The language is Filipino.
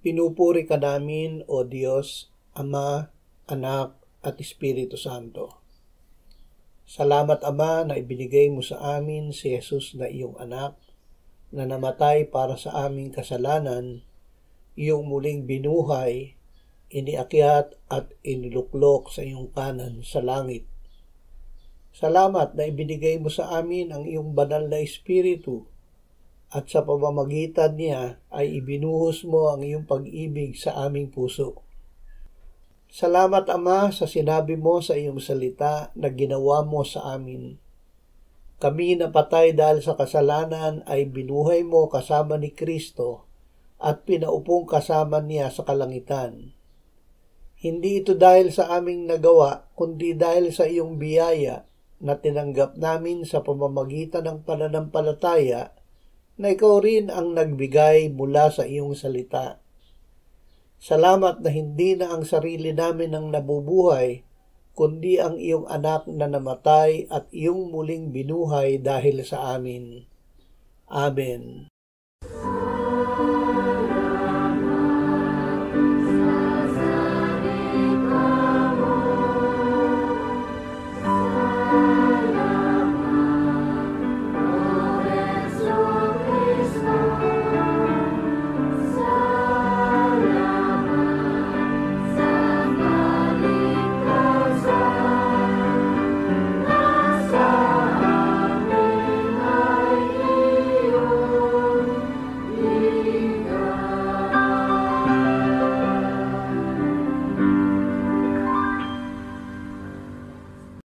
Pinupuri ka namin, O Diyos, Ama, Anak, at Espiritu Santo. Salamat, Ama, na ibinigay mo sa amin si Jesus na iyong anak, na namatay para sa aming kasalanan, iyong muling binuhay, iniakyat at iniluklok sa iyong kanan sa langit. Salamat na ibinigay mo sa amin ang iyong banal na Espiritu, at sa pamamagitan niya ay ibinuhos mo ang iyong pag-ibig sa aming puso. Salamat, Ama, sa sinabi mo sa iyong salita na ginawa mo sa amin. Kami na patay dahil sa kasalanan ay binuhay mo kasama ni Kristo at pinaupong kasama niya sa kalangitan. Hindi ito dahil sa aming nagawa, kundi dahil sa iyong biyaya na tinanggap namin sa pamamagitan ng pananampalataya na ikaw rin ang nagbigay mula sa iyong salita. Salamat na hindi na ang sarili namin ang nabubuhay, kundi ang iyong anak na namatay at iyong muling binuhay dahil sa amin. Amen.